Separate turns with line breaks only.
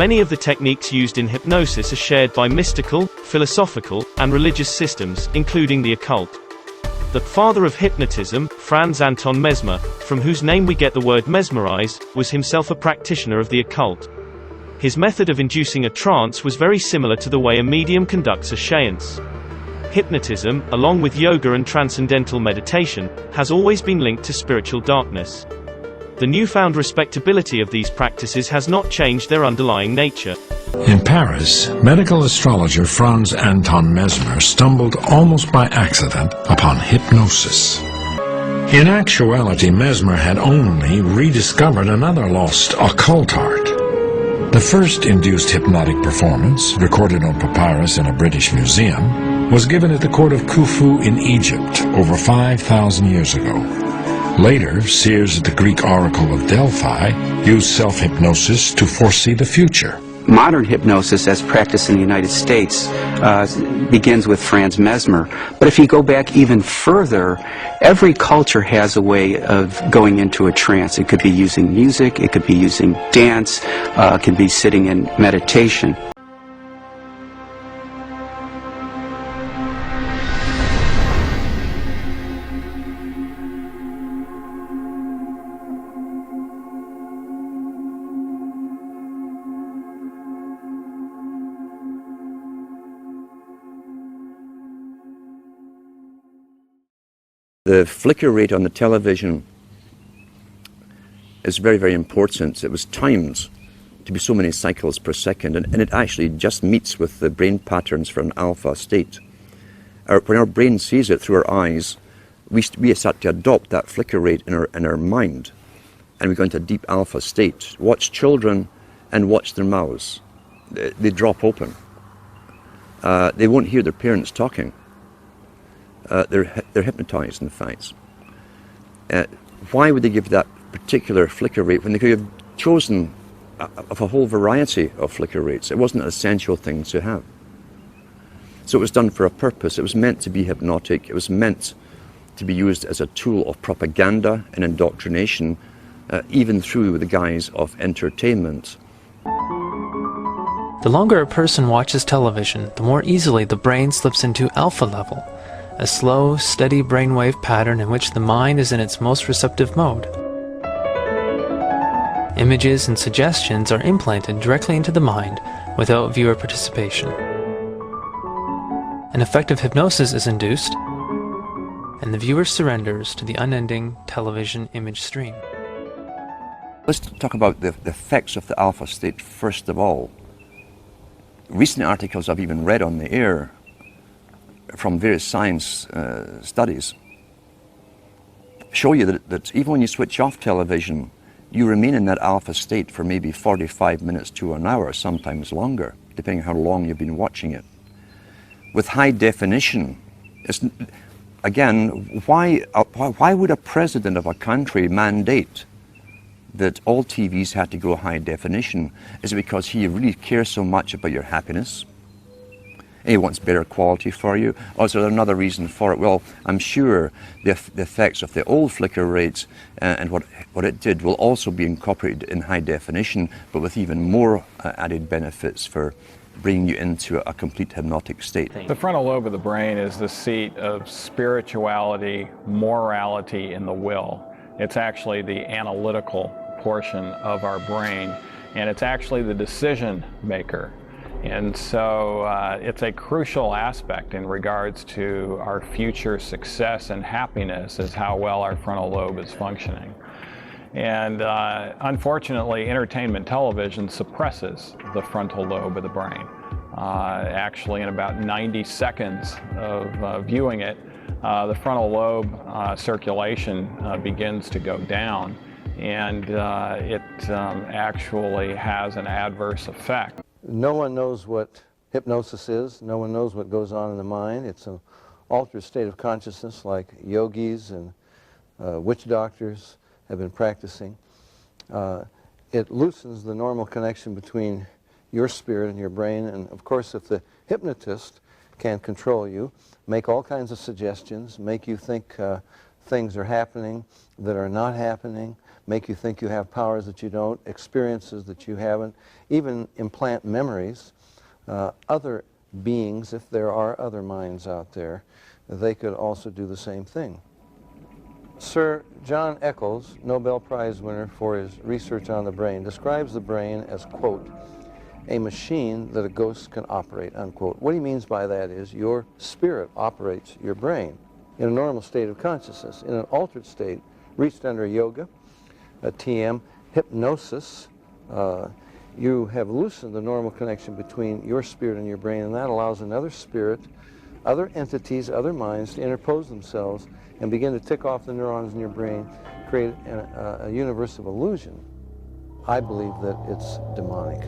Many of the techniques used in hypnosis are shared by mystical, philosophical, and religious systems, including the occult. The father of hypnotism, Franz Anton Mesmer, from whose name we get the word mesmerize, was himself a practitioner of the occult. His method of inducing a trance was very similar to the way a medium conducts a séance. Hypnotism, along with yoga and transcendental meditation, has always been linked to spiritual darkness. The newfound respectability of these practices has not changed their underlying nature.
In Paris, medical astrologer Franz Anton Mesmer stumbled almost by accident upon hypnosis. In actuality, Mesmer had only rediscovered another lost occult art. The first induced hypnotic performance, recorded on papyrus in a British museum, was given at the court of Khufu in Egypt over 5,000 years ago. Later, seers at the Greek oracle of Delphi used self-hypnosis to foresee the future.
Modern hypnosis, as practiced in the United States, begins with Franz Mesmer. But if you go back even further, every culture has a way of going into a trance. It could be using music, it could be using dance, it could be sitting in meditation.
The flicker rate on the television is very, very important. It was timed to be so many cycles per second, and it actually just meets with the brain patterns for an alpha state. When our brain sees it through our eyes, we start to adopt that flicker rate in our mind, and we go into a deep alpha state. Watch children and watch their mouths. They drop open. They won't hear their parents talking. They're hypnotized, in fact. Why would they give that particular flicker rate when they could have chosen of a whole variety of flicker rates? It wasn't an essential thing to have. So it was done for a purpose. It was meant to be hypnotic. It was meant to be used as a tool of propaganda and indoctrination, even through the guise of entertainment.
The longer a person watches television, the more easily the brain slips into alpha level, a slow, steady brainwave pattern in which the mind is in its most receptive mode. Images and suggestions are implanted directly into the mind without viewer participation. An effective hypnosis is induced, and the viewer surrenders to the unending television image stream.
Let's talk about the effects of the alpha state first of all. Recent articles I've even read on the air from various science studies show you that even when you switch off television, you remain in that alpha state for maybe 45 minutes to an hour, sometimes longer, depending on how long you've been watching it. With high definition, again, why would a president of a country mandate that all TVs had to go high definition? Is it because he really cares so much about your happiness? He wants better quality for you? Or is there another reason for it? Well, I'm sure the effects of the old flicker rates and what it did will also be incorporated in high definition, but with even more added benefits for bringing you into a complete hypnotic state.
The frontal lobe of the brain is the seat of spirituality, morality, and the will. It's actually the analytical portion of our brain, and it's actually the decision maker. And so it's a crucial aspect in regards to our future success and happiness, is how well our frontal lobe is functioning. And unfortunately, entertainment television suppresses the frontal lobe of the brain. Actually, in about 90 seconds of viewing it, the frontal lobe circulation begins to go down, and it actually has an adverse effect.
No one knows what hypnosis is. No one knows what goes on in the mind. It's an altered state of consciousness, like yogis and witch doctors have been practicing. It loosens the normal connection between your spirit and your brain, and of course if the hypnotist can control you, make all kinds of suggestions, make you think things are happening that are not happening, make you think you have powers that you don't, experiences that you haven't, even implant memories. Other beings, if there are other minds out there, they could also do the same thing. Sir John Eccles, Nobel Prize winner for his research on the brain, describes the brain as, quote, a machine that a ghost can operate, unquote. What he means by that is your spirit operates your brain in a normal state of consciousness. In an altered state, reached under yoga, a TM, hypnosis, you have loosened the normal connection between your spirit and your brain, and that allows another spirit, other entities, other minds to interpose themselves and begin to tick off the neurons in your brain, create a universe of illusion. I believe that it's demonic.